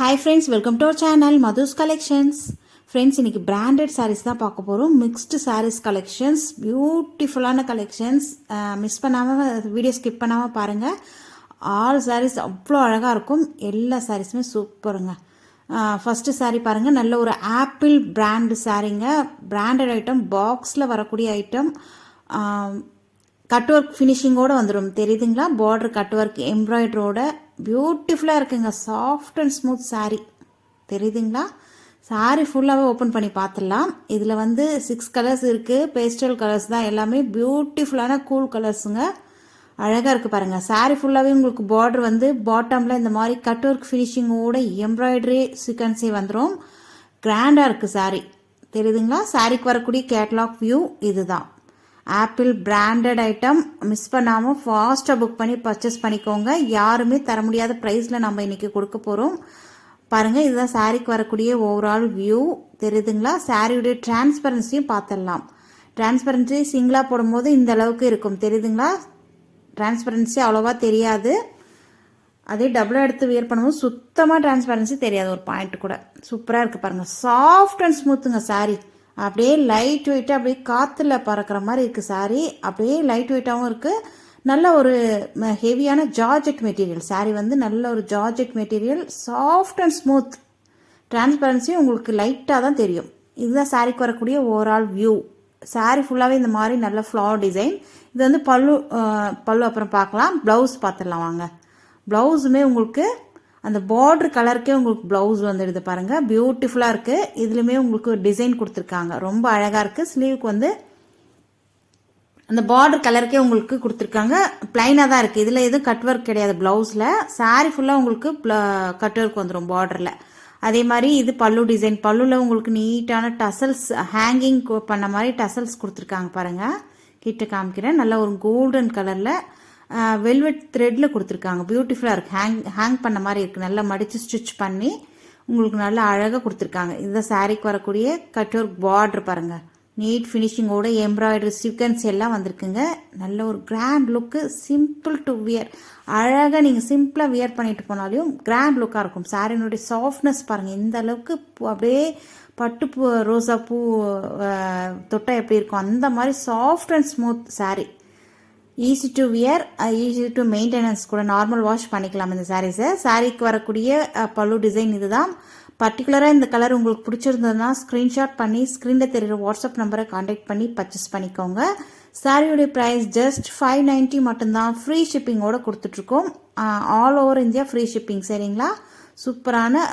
Hi friends, welcome to our channel Madhu's Collections. Friends, இன்னைக்கு branded sarees தான் பார்க்க போறோம். Mixed sarees collections, beautifulana collections. Miss பண்ணாம video skip பண்ணாம பாருங்க. All sarees அவ்வளோ அழகா இருக்கும். எல்லா sareesமே சூப்பருங்க. ஃபர்ஸ்ட் saree பாருங்க, நல்ல ஒரு ஆப்பிள் பிராண்ட் சாரீங்க. பிராண்டட் ஐட்டம், பாக்ஸ்ல வரக்கூடிய ஐட்டம். கட் ஒர்க் ஃபினிஷிங்கோடு வந்துடும், தெரியுதுங்களா? பார்டர் கட் ஒர்க் எம்ப்ராய்டரோட பியூட்டிஃபுல்லாக இருக்குங்க. சாஃப்ட் அண்ட் ஸ்மூத் சாரீ, தெரியுதுங்களா? சாரீ ஃபுல்லாகவே ஓப்பன் பண்ணி பார்த்துடலாம். இதில் வந்து 6 கலர்ஸ் இருக்குது. பேஸ்டல் கலர்ஸ் தான் எல்லாமே. பியூட்டிஃபுல்லான கூல் கலர்ஸுங்க. அழகாக இருக்குது பாருங்கள். சாரீ ஃபுல்லாகவே உங்களுக்கு பார்டர் வந்து பாட்டமில் இந்த மாதிரி கட் ஒர்க் ஃபினிஷிங்கோட எம்ப்ராய்டரி சீக்வன்ஸே வந்துடும். கிராண்டாக இருக்குது சாரீ, தெரியுதுங்களா? சாரீக்கு வரக்கூடிய கேட்லாக் வியூ இதுதான். Apple branded item. மிஸ் பண்ணாமல் ஃபாஸ்ட்டாக புக் பண்ணி பர்ச்சேஸ் பண்ணிக்கோங்க. யாருமே தர முடியாத ப்ரைஸில் நம்ம இன்றைக்கி கொடுக்க போகிறோம். பாருங்கள், இதுதான் சாரீக்கு வரக்கூடிய ஓவரால் வியூ, தெரியுதுங்களா? சாரியுடைய டிரான்ஸ்பரன்சியும் பார்த்துடலாம். டிரான்ஸ்பரன்சி சிங்கிளாக போடும்போது இந்த அளவுக்கு இருக்கும், தெரியுதுங்களா? டிரான்ஸ்பரன்சி அவ்வளோவா தெரியாது. அதே டபுளாக எடுத்து வியர் பண்ணும்போது சுத்தமாக டிரான்ஸ்பரன்சி தெரியாது, ஒரு பாயிண்ட் கூட. சூப்பராக இருக்குது பாருங்கள். சாஃப்ட் அண்ட் ஸ்மூத்துங்க சாரீ. அப்படியே லைட் வெயிட்டாக அப்படியே காற்றுல பறக்கிற மாதிரி இருக்குது சாரீ. அப்படியே லைட் வெயிட்டாகவும் இருக்குது. நல்ல ஒரு ஹெவியான ஜார்ஜெட் மெட்டீரியல். சாரீ வந்து நல்ல ஒரு georgette material. Soft and smooth. Transparency உங்களுக்கு லைட்டாக தான் தெரியும். இதுதான் சாரீக்கு வரக்கூடிய ஓவரால் வியூ. சாரீ ஃபுல்லாகவே இந்த மாதிரி நல்ல ஃப்ளவர் டிசைன். இது வந்து பல்லு அப்புறம் பார்க்கலாம். ப்ளவுஸ் பார்த்துடலாம் வாங்க. ப்ளவுஸுமே உங்களுக்கு அந்த பார்டர் கலருக்கே உங்களுக்கு ப்ளவுஸ் வந்துடுது பாருங்கள். பியூட்டிஃபுல்லாக இருக்குது. இதுலையுமே உங்களுக்கு ஒரு டிசைன் கொடுத்துருக்காங்க, ரொம்ப அழகாக இருக்குது. ஸ்லீவுக்கு வந்து அந்த பார்டர் கலருக்கே உங்களுக்கு கொடுத்துருக்காங்க. பிளைனாக தான் இருக்குது. இதில் எதுவும் கட் ஒர்க் கிடையாது ப்ளவுஸில். சாரீ ஃபுல்லாக உங்களுக்கு கட் ஒர்க் வந்துடும் பார்டரில். அதே மாதிரி இது பல்லு டிசைன். பல்லுவில் உங்களுக்கு நீட்டான டசல்ஸ், ஹேங்கிங் பண்ண மாதிரி டசல்ஸ் கொடுத்துருக்காங்க பாருங்கள். கிட்ட காமிக்கிறேன். நல்ல ஒரு கோல்டன் கலரில் வெல்வெட் த்ரெட்டில் கொடுத்துருக்காங்க. பியூட்டிஃபுல்லாக இருக்குது. ஹேங் பண்ண மாதிரி இருக்குது. நல்லா மடித்து ஸ்டிச் பண்ணி உங்களுக்கு நல்லா அழகாக கொடுத்துருக்காங்க. இதுதான் சாரீக்கு வரக்கூடிய கட் ஒர்க் பார்டர் பாருங்கள். நீட் ஃபினிஷிங்கோட எம்ப்ராய்டரி சீக்வன்ஸ் எல்லாம் வந்திருக்குங்க. நல்ல ஒரு grand look. Simple to wear. அழகாக நீங்கள் சிம்பிளாக வியர் பண்ணிட்டு போனாலையும் கிராண்ட் லுக்காக இருக்கும். சாரினுடைய சாஃப்ட்னஸ் பாருங்கள். இந்த அளவுக்கு அப்படியே பட்டு பூ, ரோசா பூ தொட்டா எப்படி இருக்கும் அந்த மாதிரி soft and smooth sari. Easy to wear, easy to maintenance கூட. நார்மல் வாஷ் பண்ணிக்கலாம் இந்த சாரீஸை. சாரீக்கு வரக்கூடிய பல்லு டிசைன் இதுதான். பர்டிகுலராக இந்த கலர் உங்களுக்கு பிடிச்சிருந்ததுன்னா ஸ்க்ரீன்ஷாட் பண்ணி ஸ்க்ரீனில் தெரிகிற வாட்ஸ்அப் நம்பரை கான்டாக்ட் பண்ணி பர்ச்சேஸ் பண்ணிக்கோங்க. சாரியுடைய ப்ரைஸ் ஜஸ்ட் 590 மட்டும்தான். ஃப்ரீ ஷிப்பிங்கோடு கொடுத்துட்ருக்கோம். All over India free shipping, சரிங்களா? சூப்பரான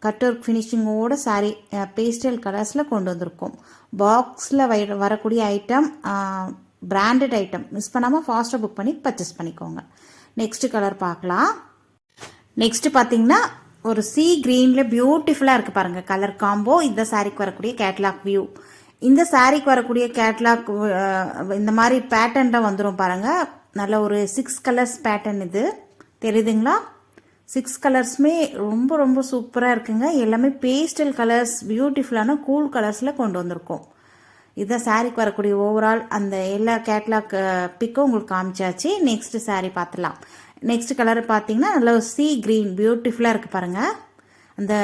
கட் ஒர்க் ஃபினிஷிங்கோட சாரீ பேஸ்டல் கலர்ஸில் கொண்டு வந்திருக்கோம். பாக்ஸில் வரக்கூடிய ஐட்டம் பிராண்டட் ஐட்டம். மிஸ் பண்ணாமல் ஃபாஸ்ட்டாக புக் பண்ணி பர்ச்சேஸ் பண்ணிக்கோங்க. நெக்ஸ்ட் கலர் பார்க்கலாம். நெக்ஸ்ட் பார்த்தீங்கன்னா ஒரு சி கிரீனில் பியூட்டிஃபுல்லாக இருக்குது பாருங்கள் கலர் காம்போ. இந்த சாரீக்கு வரக்கூடிய கேட்லாக் வியூ. இந்த சாரீக்கு வரக்கூடிய கேட்லாக் இந்த மாதிரி பேட்டர்னில் வந்துடும் பாருங்கள். நல்ல ஒரு 6 கலர்ஸ் பேட்டர்ன் இது, தெரியுதுங்களா? 6 கலர்ஸுமே ரொம்ப ரொம்ப சூப்பராக இருக்குங்க. எல்லாமே பேஸ்டல் கலர்ஸ், பியூட்டிஃபுல்லான கூல் கலர்ஸில் கொண்டு வந்திருக்கோம். இதுதான் சாரீக்கு வரக்கூடிய ஓவரால் அந்த எல்லா கேட்லாக் பிக்கும் உங்களுக்கு காமிச்சாச்சு. நெக்ஸ்ட் சாரீ பார்த்துலாம். நெக்ஸ்ட் கலர் பார்த்தீங்கன்னா நல்ல சி கிரீன், பியூட்டிஃபுல்லாக இருக்குது பாருங்கள். அந்த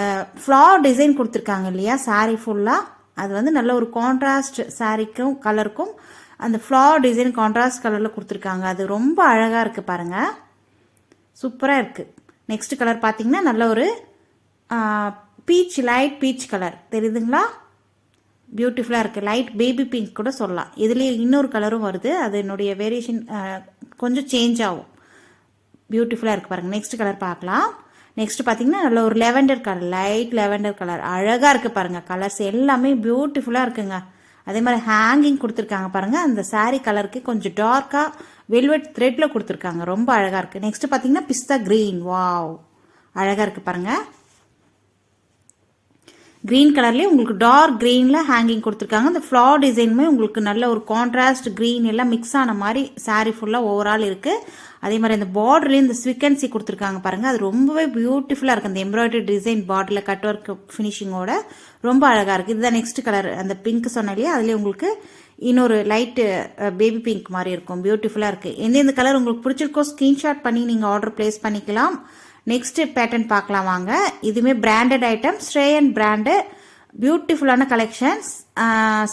ஃப்ளவர் டிசைன் கொடுத்துருக்காங்க இல்லையா சாரீ ஃபுல்லாக. அது வந்து நல்ல ஒரு கான்ட்ராஸ்ட் சாரீக்கும் கலருக்கும் அந்த ஃப்ளவர் டிசைன் கான்ட்ராஸ்ட் கலரில் கொடுத்துருக்காங்க. அது ரொம்ப அழகாக இருக்குது பாருங்கள். சூப்பராக இருக்குது. நெக்ஸ்ட் கலர் பார்த்தீங்கன்னா நல்ல ஒரு பீச், லைட் பீச் கலர், தெரியுதுங்களா? பியூட்டிஃபுல்லாக இருக்குது. லைட் பேபி பிங்க் கூட சொல்லலாம். இதுலேயே இன்னொரு கலரும் வருது, அது என்னுடைய வேரியேஷன் கொஞ்சம் சேஞ்ச் ஆகும். பியூட்டிஃபுல்லாக இருக்குது பாருங்கள். நெக்ஸ்ட் கலர் பார்க்கலாம். நெக்ஸ்ட் பார்த்தீங்கன்னா நல்ல ஒரு lavender colour, light lavender colour. அழகாக இருக்குது பாருங்கள். கலர்ஸ் எல்லாமே பியூட்டிஃபுல்லாக இருக்குங்க. அதே மாதிரி ஹேங்கிங் கொடுத்துருக்காங்க பாருங்கள். அந்த சாரீ கலருக்கு கொஞ்சம் டார்க்காக வெல்வெட் த்ரெட்டில் கொடுத்துருக்காங்க. ரொம்ப அழகாக இருக்குது. நெக்ஸ்ட் பார்த்தீங்கன்னா பிஸ்தா கிரீன். வாவ், அழகாக இருக்குது பாருங்கள். கிரீன் கலர்லேயே உங்களுக்கு டார்க் கிரீனில் ஹேங்கிங் கொடுத்துருக்காங்க. அந்த ஃப்ளவர் டிசைனுமே உங்களுக்கு நல்ல ஒரு கான்ட்ராஸ்ட் கிரீன் எல்லாம் மிக்ஸ் ஆன மாதிரி சாரீ ஃபுல்லாக ஓவரால் இருக்குது. அதே மாதிரி அந்த பார்டர்லேயும் இந்த ஸ்விக்கன்சி கொடுத்துருக்காங்க பாருங்கள். அது ரொம்பவே பியூட்டிஃபுல்லாக இருக்குது. அந்த எம்ப்ராய்டரி டிசைன் பார்டரில் கட் ஒர்க் ஃபினிஷிங்கோட ரொம்ப அழகாக இருக்குது. இதுதான் நெக்ஸ்ட் கலர். அந்த பிங்க் சொன்னாலே அதுலேயே உங்களுக்கு இன்னொரு லைட்டு பேபி பிங்க் மாதிரி இருக்கும். பியூட்டிஃபுல்லாக இருக்குது. எந்தெந்த கலர் உங்களுக்கு பிடிச்சிருக்கோ ஸ்க்ரீன்ஷாட் பண்ணி நீங்கள் ஆர்டர் பிளேஸ் பண்ணிக்கலாம். நெக்ஸ்ட் பேட்டர்ன் பார்க்கலாம் வாங்க. இதுவுமே பிராண்டட் ஐட்டம், ஸ்ரேயன் பிராண்டு, பியூட்டிஃபுல்லான கலெக்ஷன்ஸ்.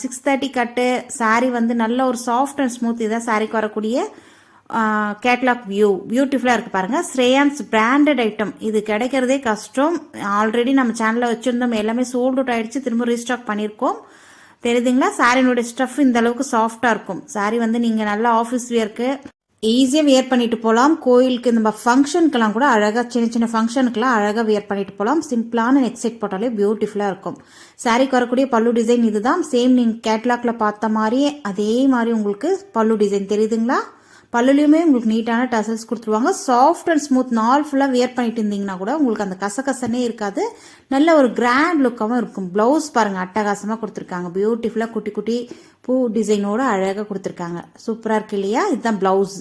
630 கட்டு சாரீ வந்து நல்ல ஒரு சாஃப்ட் அண்ட் ஸ்மூத். இதான் சாரீக்கு வரக்கூடிய கேட்லாக் வியூ பியூட்டிஃபுல்லாக இருக்குது பாருங்கள். ஸ்ரேயான்ஸ் பிராண்டட் ஐட்டம், இது கிடைக்கிறதே கஷ்டம். ஆல்ரெடி நம்ம சேனலில் வச்சுருந்தோம், எல்லாமே சோல்ட் அவுட் ஆகிடுச்சு, திரும்ப ரீஸ்டாக் பண்ணியிருக்கோம். தெரியுதுங்களா? சாரினுடைய ஸ்டஃப் இந்த அளவுக்கு சாஃப்டாக இருக்கும். சாரி வந்து நீங்கள் நல்லா ஆஃபீஸ் வியர்க்கு ஈஸியாக வியர் பண்ணிட்டு போகலாம். கோயிலுக்கு இந்த ஃபங்க்ஷனுக்கெல்லாம் கூட அழகாக, சின்ன சின்ன ஃபங்க்ஷனுக்கெல்லாம் அழகாக வியர் பண்ணிட்டு போகலாம். சிம்பிளான நெக் செட் போட்டாலே பியூட்டிஃபுல்லாக இருக்கும். சாரிக்கு வரக்கூடிய பல்லு டிசைன் இதுதான். சேம் நீங்கள் கேட்லாக்ல பார்த்த மாதிரியே அதே மாதிரி உங்களுக்கு பல்லு டிசைன் தெரியுதுங்களா? பல்லுலையுமே உங்களுக்கு நீட்டான டசல்ஸ் கொடுத்துருவாங்க. Soft and smooth. நாள் ஃபுல்லாக வியர் பண்ணிட்டு இருந்தீங்கன்னா கூட உங்களுக்கு அந்த கசகசனே இருக்காது. நல்ல ஒரு கிராண்ட் லுக்காகவும் இருக்கும். ப்ளவுஸ் பாருங்கள், அட்டகாசமாக கொடுத்துருக்காங்க. பியூட்டிஃபுல்லாக குட்டி குட்டி பூ டிசைனோட அழகாக கொடுத்துருக்காங்க. சூப்பராக இருக்கு இல்லையா? இதுதான் ப்ளவுஸ்.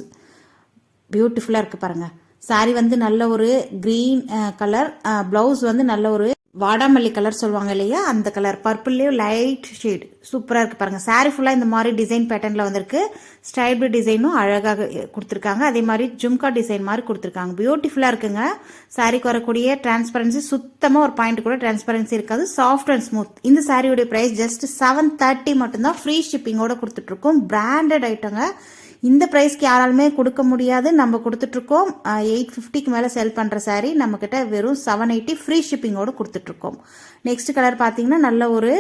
பியூட்டிஃபுல்லாக இருக்குது பாருங்கள். சாரி வந்து நல்ல ஒரு க்ரீன் கலர், ப்ளவுஸ் வந்து நல்ல ஒரு வாடாமல்லி கலர் சொல்லுவாங்க இல்லையா, அந்த கலர். பர்பிள்லேயும் light shade. சூப்பராக இருக்குது பாருங்கள். சாரி ஃபுல்லாக இந்த மாதிரி டிசைன் பேட்டர்னில் வந்திருக்கு. ஸ்டைப்டு டிசைனும் அழகாக கொடுத்துருக்காங்க. அதே மாதிரி ஜும்கா டிசைன் மாதிரி கொடுத்துருக்காங்க. பியூட்டிஃபுல்லாக இருக்குங்க. சாரிக்கு வரக்கூடிய டிரான்ஸ்பரன்சி சுத்தமாக ஒரு பாயிண்ட் கூட டிரான்ஸ்பரன்சி இருக்காது. Soft and smooth. இந்த சாரியோடைய ப்ரைஸ் ஜஸ்ட் 730 மட்டும்தான். ஃப்ரீ ஷிப்பிங்கோட கொடுத்துட்ருக்கோம். பிராண்டட் ஐட்டங்க. இந்த ப்ரைஸ்க்கு யாராலுமே கொடுக்க முடியாது. நம்ம கொடுத்துட்ருக்கோம். 850க்கு மேலே செல் பண்ணுற சாரீ நம்மக்கிட்ட வெறும் 780 ஃப்ரீ ஷிப்பிங்கோடு கொடுத்துட்ருக்கோம். நெக்ஸ்ட் கலர் பார்த்தீங்கன்னா நல்ல ஒரு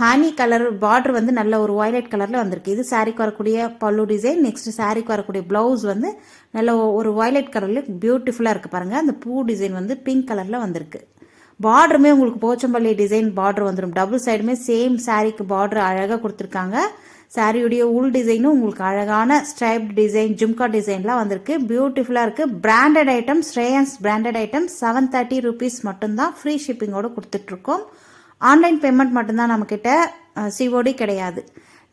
ஹனி கலர், பார்டர் வந்து நல்ல ஒரு வயலட் கலரில் வந்திருக்கு. இது சாரீக்கு வரக்கூடிய பல்லு டிசைன். நெக்ஸ்ட் சாரீக்கு வரக்கூடிய ப்ளவுஸ் வந்து நல்ல ஒரு வயலட் கலரில் பியூட்டிஃபுல்லாக இருக்குது பாருங்கள். அந்த பூ டிசைன் வந்து பிங்க் கலரில் வந்திருக்கு. பார்டருமே உங்களுக்கு போச்சம்பள்ளி டிசைன் பார்டர் வந்துடும். டபுள் சைடுமே சேம் சாரீக்கு பார்டர் அழகாக கொடுத்துருக்காங்க. சாரியுடைய உள் டிசைனும் உங்களுக்கு அழகான ஸ்ட்ரைப்ட் டிசைன், ஜும்கா டிசைன்லாம் வந்திருக்கு. பியூட்டிஃபுல்லாக இருக்குது. Branded item, Shreyans branded item. 730 rupees மட்டும்தான். ஃப்ரீ ஷிப்பிங்கோடு கொடுத்துட்ருக்கோம். ஆன்லைன் பேமெண்ட் மட்டும்தான் நம்மக்கிட்ட, சிஓடி கிடையாது.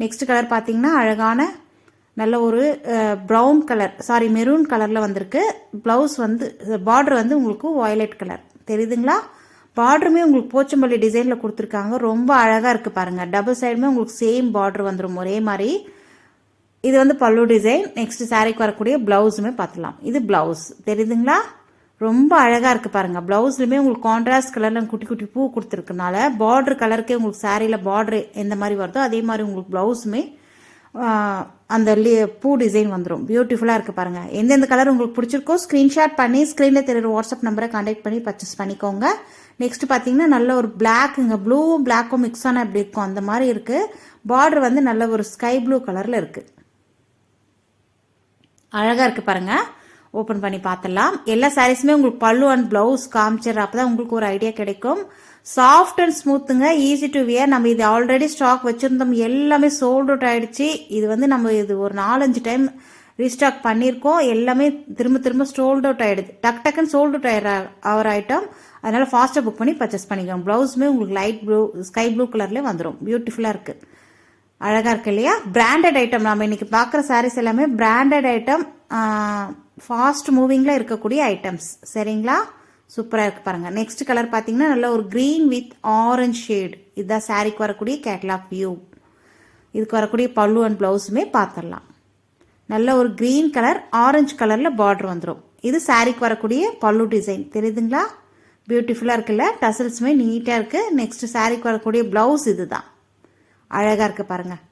நெக்ஸ்ட் கலர் பார்த்தீங்கன்னா அழகான நல்ல ஒரு ப்ரௌன் கலர், மெரூன் கலரில் வந்திருக்கு. ப்ளவுஸ் வந்து பார்டர் வந்து உங்களுக்கு வயலட் கலர் தெரியுதுங்களா? பார்டருமே உங்களுக்கு போச்சம்பள்ளி டிசைனில் கொடுத்துருக்காங்க. ரொம்ப அழகாக இருக்குது பாருங்கள். டபுள் சைடுமே உங்களுக்கு சேம் பார்டர் வந்துடும் ஒரே மாதிரி. இது வந்து பல்லு டிசைன். நெக்ஸ்ட் சாரிக்கு வரக்கூடிய ப்ளவுஸுமே பார்த்துலாம். இது ப்ளவுஸ் தெரியுதுங்களா? ரொம்ப அழகாக இருக்குது பாருங்கள். ப்ளவுஸ்லையுமே உங்களுக்கு கான்ட்ராஸ்ட் கலரில் குட்டி குட்டி பூ கொடுத்துருக்கனால பார்டர் கலருக்கே உங்களுக்கு சாரியில் பார்டர் எந்த மாதிரி வருதோ அதே மாதிரி உங்களுக்கு ப்ளவுஸுமே அந்த பூ டிசைன் வந்துடும். பியூட்டிஃபுல்லாக இருக்குது பாருங்கள். எந்தெந்த கலர் உங்களுக்கு பிடிச்சிருக்கோ ஸ்க்ரீன்ஷாட் பண்ணி ஸ்க்ரீனில் தெரியுற வாட்ஸ்அப் நம்பரை கான்டாக்ட் பண்ணி பர்ச்சேஸ் பண்ணிக்கோங்க. நெக்ஸ்ட் பார்த்தீங்கன்னா நல்ல ஒரு பிளாக்குங்க, ப்ளூ பிளாக்கும் மிக்ஸ் ஆனால் எப்படி இருக்கும் அந்த மாதிரி இருக்குது. பார்டர் வந்து நல்ல ஒரு ஸ்கை ப்ளூ கலரில் இருக்குது. அழகாக இருக்குது பாருங்கள். ஓப்பன் பண்ணி பார்த்துடலாம். எல்லா சாரீஸுமே உங்களுக்கு பல்லு அண்ட் ப்ளவுஸ் காமிச்சிடுற அப்போ தான் உங்களுக்கு ஒரு ஐடியா கிடைக்கும். சாஃப்ட் அண்ட் ஸ்மூத்துங்க, ஈஸி டு வியர். நம்ம இது ஆல்ரெடி ஸ்டாக் வச்சுருந்தோம், எல்லாமே சோல்ட் அவுட் ஆகிடுச்சு. இது வந்து நம்ம இது ஒரு 4-5 டைம் ரீஸ்டாக் பண்ணியிருக்கோம். எல்லாமே திரும்ப திரும்ப சோல்ட் அவுட் ஆகிடுது. டக்குன்னு சோல்ட் அவுட் ஆகிற ஐட்டம். அதனால் ஃபாஸ்ட்டாக புக் பண்ணி பர்ச்சேஸ் பண்ணிக்கோங்க. ப்ளவுஸுமே உங்களுக்கு லைட் ப்ளூ, ஸ்கை ப்ளூ கலர்லேயே வந்துடும். பியூட்டிஃபுல்லாக இருக்குது. அழகாக இருக்கு இல்லையா? Branded item. நம்ம இன்னைக்கு பார்க்குற சாரீஸ் எல்லாமே பிராண்டட் ஐட்டம், ஃபாஸ்ட் மூவிங்கில் இருக்கக்கூடிய ஐட்டம்ஸ். சரிங்களா? சூப்பராக இருக்குது பாருங்கள். நெக்ஸ்ட் கலர் பார்த்தீங்கன்னா நல்ல ஒரு க்ரீன் வித் ஆரஞ்ச் ஷேட். இதுதான் சாரீக்கு வரக்கூடிய கேட்லாக் வியூ. இதுக்கு வரக்கூடிய பல்லு அண்ட் ப்ளவுஸுமே பார்த்துடலாம். நல்ல ஒரு க்ரீன் கலர், ஆரஞ்சு கலரில் பார்டர் வந்துடும். இது சாரீக்கு வரக்கூடிய பல்லு டிசைன் தெரியுதுங்களா? பியூட்டிஃபுல்லாக இருக்குல்ல? டசல்ஸுமே நீட்டாக இருக்குது. நெக்ஸ்ட் சாரீக்கு வரக்கூடிய ப்ளவுஸ் இது தான். அழகாக இருக்குது பாருங்கள்.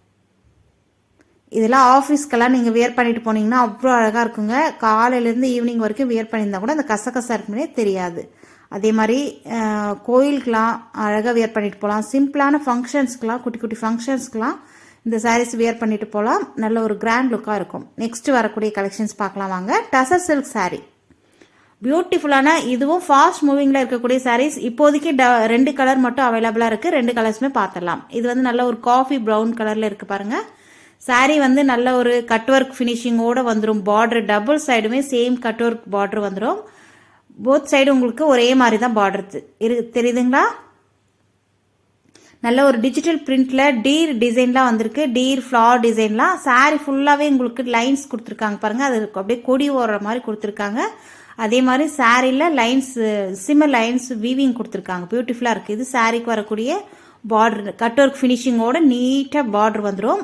இதெல்லாம் ஆஃபீஸ்க்கெல்லாம் நீங்கள் வியர் பண்ணிட்டு போனீங்கன்னா அவ்வளோ அழகாக இருக்குங்க. காலையிலேருந்து ஈவினிங் வரைக்கும் வியர் பண்ணியிருந்தா கூட அந்த கசகசா இருக்குன்னே தெரியாது. அதே மாதிரி கோயிலுக்கெலாம் அழகாக வியர் பண்ணிட்டு போகலாம். சிம்பிளான ஃபங்க்ஷன்ஸ்க்கெலாம், குட்டி குட்டி ஃபங்க்ஷன்ஸ்க்கெலாம் இந்த சாரீஸ் வியர் பண்ணிட்டு போகலாம். நல்ல ஒரு கிராண்ட் லுக்காக இருக்கும். நெக்ஸ்ட் வரக்கூடிய கலெக்ஷன்ஸ் பார்க்கலாம் வாங்க. டசர் சில்க் சாரீ பியூட்டிஃபுல்லான, இதுவும் ஃபாஸ்ட் மூவிங்கில் இருக்கக்கூடிய சாரீஸ். இப்போதைக்கு 2 கலர் மட்டும் அவைலபிளாக இருக்குது. 2 கலர்ஸுமே பார்த்துடலாம். இது வந்து நல்ல ஒரு காஃபி ப்ரௌன் கலரில் இருக்குது பாருங்கள். சாரீ வந்து நல்ல ஒரு கட் ஒர்க் ஃபினிஷிங்கோடு வந்துடும். பார்டர் டபுள் சைடுமே சேம் கட் ஒர்க் பார்டர் வந்துடும். போத் சைடு உங்களுக்கு ஒரே மாதிரி தான் பார்டர் தெரியுதுங்களா? நல்ல ஒரு டிஜிட்டல் பிரிண்ட்ல டீர் டிசைன்லாம் வந்திருக்கு. டீர் ஃப்ளார் டிசைன்லாம். சாரீ ஃபுல்லாகவே உங்களுக்கு லைன்ஸ் கொடுத்துருக்காங்க பாருங்கள். அது அப்படியே கொடி ஓடுற மாதிரி கொடுத்துருக்காங்க. அதே மாதிரி சாரியில் லைன்ஸ், சிம்மர் லைன்ஸ் வீவிங் கொடுத்துருக்காங்க. பியூட்டிஃபுல்லாக இருக்குது. இது சாரீக்கு வரக்கூடிய பார்டர் கட் ஒர்க் ஃபினிஷிங்கோட நீட்டாக பார்டர் வந்துடும்.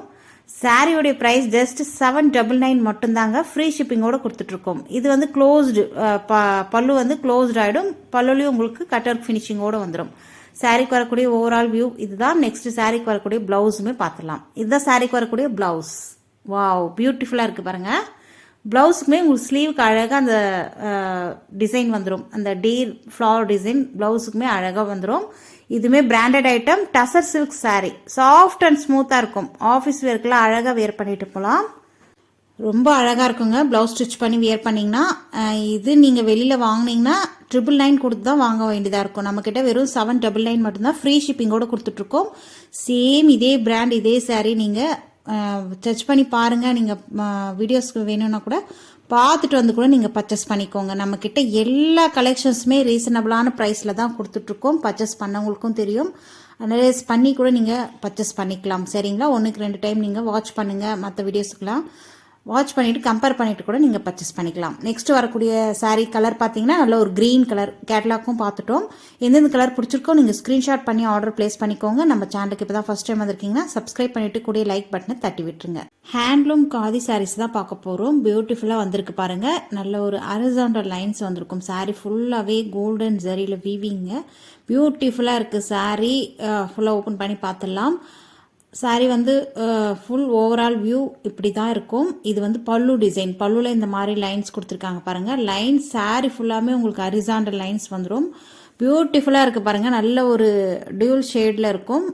சாரியோடைய ப்ரைஸ் ஜஸ்ட் 799 மட்டும்தாங்க. ஃப்ரீ ஷிப்பிங்கோட கொடுத்துட்ருக்கோம். இது வந்து க்ளோஸ்டு, பல்லு வந்து க்ளோஸ்டு ஆகிடும். பல்லுலேயும் உங்களுக்கு கட் ஒர்க் ஃபினிஷிங்கோடு வந்துடும். சாரிக்கு வரக்கூடிய ஓவரால் வியூ இதுதான். நெக்ஸ்ட் சாரிக்கு வரக்கூடிய ப்ளவுஸுமே பார்த்துடலாம். இதுதான் சாரிக்கு வரக்கூடிய ப்ளவுஸ். வாவ், பியூட்டிஃபுல்லாக இருக்குது பாருங்கள். ப்ளவுஸுக்குமே உங்களுக்கு ஸ்லீவுக்கு அழகாக அந்த டிசைன் வந்துடும். அந்த டீர் ஃப்ளவர் டிசைன் ப்ளவுஸுக்குமே அழகாக வந்துடும். இதுவுமே branded item. Tussar silk sari, soft and ஸ்மூத்தாக இருக்கும். ஆஃபீஸ் வேர்க்கெலாம் அழகாக வேர் பண்ணிட்டு போகலாம். ரொம்ப அழகாக இருக்குங்க. ப்ளவுஸ் ஸ்டிச் பண்ணி வேர் பண்ணிங்கன்னா. இது நீங்கள் வெளியில் வாங்கினீங்கன்னா 999 கொடுத்து தான் வாங்க வேண்டியதாக இருக்கும். நம்மக்கிட்ட வெறும் 799 மட்டும்தான் ஃப்ரீ ஷிப்பிங்கோடு கொடுத்துட்ருக்கோம். சேம் இதே பிராண்ட் இதே சாரீ நீங்கள் சர்ச் பண்ணி பாருங்கள். நீங்கள் வீடியோஸ்க்கு வேணும்னா கூட பார்த்துட்டு வந்து கூட நீங்கள் பர்ச்சேஸ் பண்ணிக்கோங்க. நம்மக்கிட்ட எல்லா கலெக்ஷன்ஸுமே ரீசனபிளான ப்ரைஸில் தான் கொடுத்துட்ருக்கோம். பர்ச்சேஸ் பண்ணவங்களுக்கும் தெரியும். அனலைஸ் பண்ணி கூட நீங்கள் பர்ச்சேஸ் பண்ணிக்கலாம். சரிங்களா? 1க்கு 2 டைம் நீங்கள் வாட்ச் பண்ணுங்கள். மற்ற வீடியோஸுக்கெலாம் வாட்ச் பண்ணிவிட்டு கம்பேர் பண்ணிவிட்டு கூட நீங்கள் பர்ச்சேஸ் பண்ணிக்கலாம். நெக்ஸ்ட் வரக்கூடிய சாரீ கலர் பார்த்தீங்கன்னா நல்ல ஒரு க்ரீன் கலர். கேட்லாக்கும் பார்த்துட்டோம். எந்தெந்த கலர் பிடிச்சிருக்கோ நீங்கள் ஸ்க்ரீன்ஷாட் பண்ணி ஆர்டர் பிளேஸ் பண்ணிக்கோங்க. நம்ம சேனலுக்கு இப்போ தான் ஃபஸ்ட் டைம் வந்திருக்கீங்கன்னா சப்ஸ்கிரைப் பண்ணிவிட்டு கூடிய லைக் பட்டனை தட்டி விட்டுருங்க. ஹேண்ட்லூம் காதி சாரீஸ் தான் பார்க்க போகிறோம். பியூட்டிஃபுல்லாக வந்திருக்கு பாருங்கள். நல்ல ஒரு ஹரிசாண்டல் லைன்ஸ் வந்திருக்கும். சாரீ ஃபுல்லாகவே கோல்டன் ஜரியில் வீவிங்க. பியூட்டிஃபுல்லாக இருக்குது சாரீ. ஃபுல்லாக ஓப்பன் பண்ணி பார்த்துடலாம். சாரீ வந்து ஃபுல் ஓவரால் வியூ இப்படி தான் இருக்கும். இது வந்து பல்லு டிசைன். பல்லுவில் இந்த மாதிரி லைன்ஸ் கொடுத்துருக்காங்க பாருங்கள். லைன்ஸ் சாரீ ஃபுல்லாமே உங்களுக்கு ஹரிசாண்டல் லைன்ஸ் வந்துடும். பியூட்டிஃபுல்லாக இருக்குது பாருங்கள். நல்ல ஒரு டியூல் ஷேடில் இருக்கும்.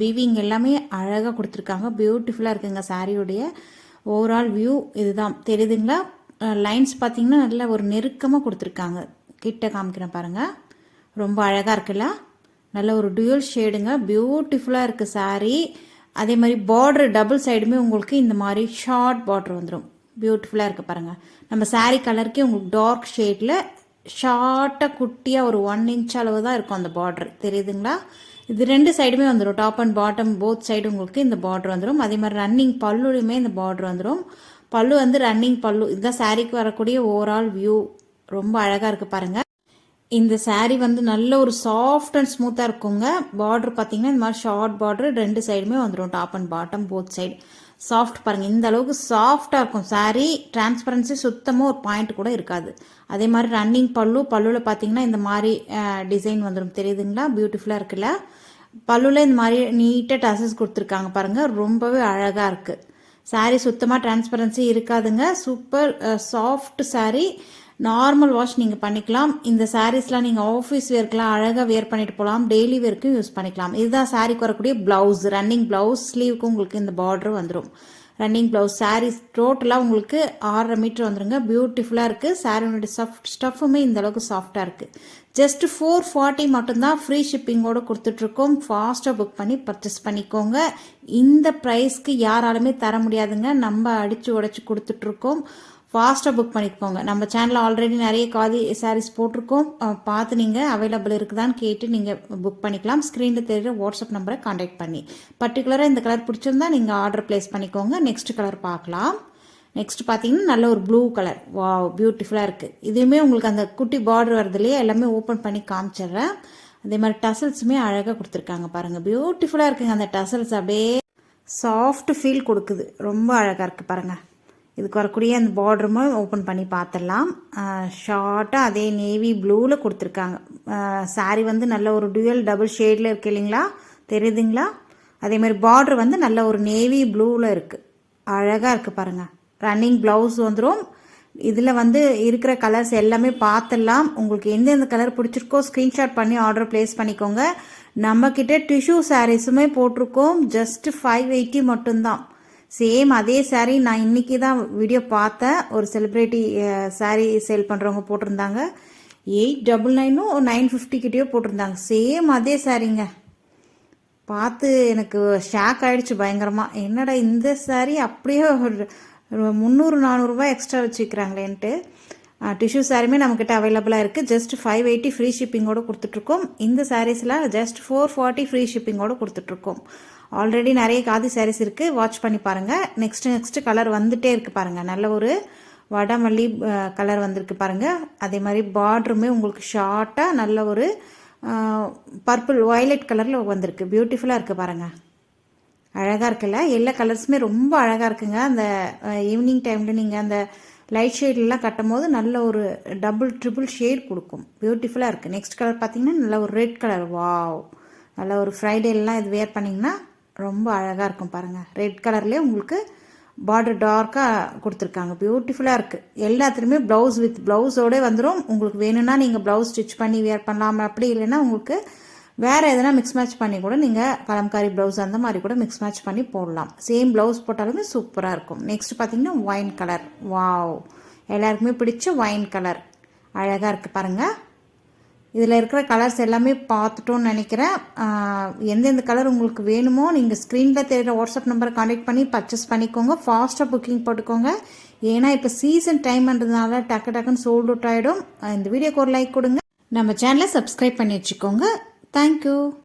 வீவிங் எல்லாமே அழகாக கொடுத்துருக்காங்க. பியூட்டிஃபுல்லாக இருக்குங்க. சாரியோடைய ஓவரால் வியூ இதுதான். தெரியுதுங்களா? லைன்ஸ் பார்த்தீங்கன்னா நல்ல ஒரு நெருக்கமாக கொடுத்துருக்காங்க. கிட்ட காமிக்கிறேன் பாருங்கள். ரொம்ப அழகாக இருக்குல்ல? நல்ல ஒரு டியூல் ஷேடுங்க. பியூட்டிஃபுல்லாக இருக்குது சாரீ. அதே மாதிரி பார்டர் டபுள் சைடுமே உங்களுக்கு இந்த மாதிரி ஷார்ட் பார்டர் வந்துடும். பியூட்டிஃபுல்லாக இருக்குது பாருங்கள். நம்ம சாரீ கலருக்கே உங்களுக்கு டார்க் ஷேடில் ஷார்ட்டாக குட்டியாக ஒரு 1 இன்ச் அளவு தான் இருக்கும் அந்த பார்டர். தெரியுதுங்களா? இது 2 சைடுமே வந்துடும். Top and bottom both side உங்களுக்கு இந்த பார்டர் வந்துடும். அதே மாதிரி ரன்னிங் பல்லுலையுமே இந்த பார்டர் வந்துடும். பல்லு வந்து ரன்னிங் பல்லு. இதுதான் சாரீக்கு வரக்கூடிய ஓவரால் வியூ. ரொம்ப அழகாக இருக்குது பாருங்கள். இந்த சாரீ வந்து நல்ல ஒரு சாஃப்ட் அண்ட் ஸ்மூத்தாக இருக்குங்க. பார்டர் பார்த்தீங்கன்னா இந்த மாதிரி ஷார்ட் பார்டர் 2 சைடுமே வந்துடும். Top and bottom both side soft பாருங்கள். இந்த அளவுக்கு சாஃப்டாக இருக்கும் சாரீ. டிரான்ஸ்பரன்சி சுத்தமாக ஒரு பாயிண்ட் கூட இருக்காது. அதே மாதிரி ரன்னிங் பல்லுவில் பார்த்தீங்கன்னா இந்த மாதிரி டிசைன் வந்துடும். தெரியுதுங்களா? பியூட்டிஃபுல்லாக இருக்குல்ல? பல்லுவில் இந்த மாதிரி நீட்டாக டசஸ் கொடுத்துருக்காங்க பாருங்கள். ரொம்பவே அழகாக இருக்குது. சாரீ சுத்தமாக டிரான்ஸ்பரன்சி இருக்காதுங்க. Super soft sari. Normal wash நீங்கள் பண்ணிக்கலாம். இந்த சாரீஸ்லாம் நீங்கள் ஆஃபீஸ் வேர்க்கெலாம் அழகாக வேர் பண்ணிட்டு போகலாம். டெய்லி வேர்க்கும் யூஸ் பண்ணிக்கலாம். இதுதான் சாரீக்கு வரக்கூடிய ப்ளவுஸ். Running blouse. ஸ்லீவுக்கு உங்களுக்கு இந்த பார்டர் வந்துடும். Running blouse. சாரீஸ் டோட்டலாக உங்களுக்கு 6.5 மீட்டர் வந்துடுங்க. பியூட்டிஃபுல்லாக இருக்குது. சாரியோட ஸ்டஃப்புமே இந்த அளவுக்கு சாஃப்டாக இருக்குது. ஜஸ்ட் 440 மட்டும்தான் ஃப்ரீ ஷிப்பிங்கோடு கொடுத்துட்ருக்கோம். ஃபாஸ்ட்டாக புக் பண்ணி பர்ச்சேஸ் பண்ணிக்கோங்க. இந்த ப்ரைஸ்க்கு யாராலுமே தர முடியாதுங்க. நம்ம அடித்து உடச்சி கொடுத்துட்ருக்கோம். ஃபாஸ்ட்டாக புக் பண்ணிக்கோங்க. நம்ம சேனலில் ஆல்ரெடி நிறைய காதி சாரீஸ் போட்டிருக்கோம். பார்த்து நீங்கள் அவைலபிள் இருக்குதான்னு கேட்டு நீங்கள் புக் பண்ணிக்கலாம். ஸ்க்ரீனில் தெரியுற வாட்ஸ்அப் நம்பரை காண்டாக்ட் பண்ணி. பர்டிகுலராக இந்த கலர் பிடிச்சிருந்தா நீங்கள் ஆர்டர் பிளேஸ் பண்ணிக்கோங்க. நெக்ஸ்ட் கலர் பார்க்கலாம். நெக்ஸ்ட் பார்த்தீங்கன்னா நல்ல ஒரு ப்ளூ கலர். வாவ், பியூட்டிஃபுல்லாக இருக்குது. இதுவுமே உங்களுக்கு அந்த குட்டி பார்டர் வருதுலையே, எல்லாமே ஓப்பன் பண்ணி காமிச்சிடுறேன். அதே மாதிரி டசல்ஸுமே அழகாக கொடுத்துருக்காங்க பாருங்கள். பியூட்டிஃபுல்லாக இருக்குங்க. அந்த டசல்ஸ் அப்படியே சாஃப்ட் ஃபீல் கொடுக்குது. ரொம்ப அழகாக இருக்குது பாருங்கள். இதுக்கு வரக்கூடிய அந்த பார்டருமே ஓப்பன் பண்ணி பார்த்துடலாம். ஷார்ட்டாக அதே நேவி ப்ளூவில் கொடுத்துருக்காங்க. சாரீ வந்து நல்ல ஒரு டூயல் டபுள் ஷேடில் இருக்குது இல்லைங்களா? தெரியுதுங்களா? அதே மாதிரி பார்டர் வந்து நல்ல ஒரு நேவி ப்ளூவில் இருக்குது. அழகாக இருக்குது பாருங்கள். ரன்னிங் ப்ளவுஸ் வந்துடும். இதில் வந்து இருக்கிற கலர்ஸ் எல்லாமே பார்த்துடலாம். உங்களுக்கு எந்தெந்த கலர் பிடிச்சிருக்கோ ஸ்க்ரீன்ஷாட் பண்ணி ஆர்டர் பிளேஸ் பண்ணிக்கோங்க. நம்மக்கிட்ட டிஷ்யூ சாரீஸுமே போட்டிருக்கோம். ஜஸ்ட் 580 மட்டும்தான். சேம் அதே சாரீ நான் இன்றைக்கி தான் வீடியோ பார்த்தேன். ஒரு செலிப்ரிட்டி சாரீ சேல் பண்ணுறவங்க போட்டிருந்தாங்க. 899 950 கிட்டேயோ போட்டிருந்தாங்க. சேம் அதே சாரீங்க. பார்த்து எனக்கு ஷாக் ஆகிடுச்சு பயங்கரமாக. என்னடா இந்த சாரீ அப்படியே 300-400 எக்ஸ்ட்ரா வச்சுக்கிறாங்களேன்ட்டு. டிஷ்யூ சாரீமே நம்மக்கிட்ட அவைலபிளாக இருக்குது. ஜஸ்ட் 580 ஃப்ரீ ஷிப்பிங்கோடு கொடுத்துட்ருக்கோம். இந்த சாரீஸ்லாம் ஜஸ்ட் 440 ஃப்ரீ ஷிப்பிங்கோடு கொடுத்துட்ருக்கோம். ஆல்ரெடி நிறைய காதி சாரீஸ் இருக்குது. வாட்ச் பண்ணி பாருங்கள். நெக்ஸ்ட் கலர் வந்துகிட்டே இருக்குது பாருங்கள். நல்ல ஒரு வடமல்லி கலர் வந்திருக்கு பாருங்கள். அதே மாதிரி பார்டருமே உங்களுக்கு ஷார்ட்டாக நல்ல ஒரு பர்பிள் வயலட் கலரில் வந்திருக்கு. பியூட்டிஃபுல்லாக இருக்குது பாருங்கள். அழகாக இருக்குல்ல, எல்லா கலர்ஸுமே ரொம்ப அழகாக இருக்குங்க. அந்த ஈவினிங் டைமில் நீங்கள் அந்த லைட் ஷேட்லாம் கட்டும் போது நல்ல ஒரு டபுள் ட்ரிபிள் ஷேட் கொடுக்கும். பியூட்டிஃபுல்லாக இருக்குது. நெக்ஸ்ட் கலர் பார்த்தீங்கன்னா நல்ல ஒரு ரெட் கலர். வாவ், நல்ல ஒரு ஃப்ரைடேலாம் இது வேர் பண்ணிங்கன்னா ரொம்ப அழகாக இருக்கும் பாருங்கள். ரெட் கலர்லேயே உங்களுக்கு பார்டர் டார்க்காக கொடுத்துருக்காங்க. பியூட்டிஃபுல்லாக இருக்குது. எல்லாத்துலேயுமே ப்ளவுஸ் வித் ப்ளவுஸோடு வந்துடும். உங்களுக்கு வேணும்னா நீங்கள் ப்ளவுஸ் ஸ்டிச் பண்ணி வேர் பண்ணலாம். அப்படி இல்லைன்னா உங்களுக்கு வேறு எதனா மிக்ஸ் மேட்ச் பண்ணி கூட நீங்கள் கலம்காரி ப்ளவுஸ் அந்த மாதிரி கூட மிக்ஸ் மேட்ச் பண்ணி போடலாம். சேம் ப்ளவுஸ் போட்டாலுமே சூப்பராக இருக்கும். நெக்ஸ்ட் பார்த்தீங்கன்னா ஒயின் கலர். வாவ், எல்லாருக்குமே பிடிச்ச ஒயின் கலர் அழகாக இருக்குது பாருங்கள். இதில் இருக்கிற கலர்ஸ் எல்லாமே பார்த்துட்டோன்னு நினைக்கிறேன். எந்தெந்த கலர் உங்களுக்கு வேணுமோ நீங்கள் ஸ்க்ரீனில் தெரிகிற வாட்ஸ்அப் நம்பரை கான்டெக்ட் பண்ணி பர்ச்சேஸ் பண்ணிக்கோங்க. ஃபாஸ்ட்டாக புக்கிங் போட்டுக்கோங்க. ஏன்னா இப்போ சீசன் டைம்ன்றதுனால டக்குன்னு சோல்ட் அவுட் ஆகிடும். இந்த வீடியோக்கு ஒரு லைக் கொடுங்க. நம்ம சேனலை சப்ஸ்கிரைப் பண்ணி வச்சுக்கோங்க. தேங்க்யூ.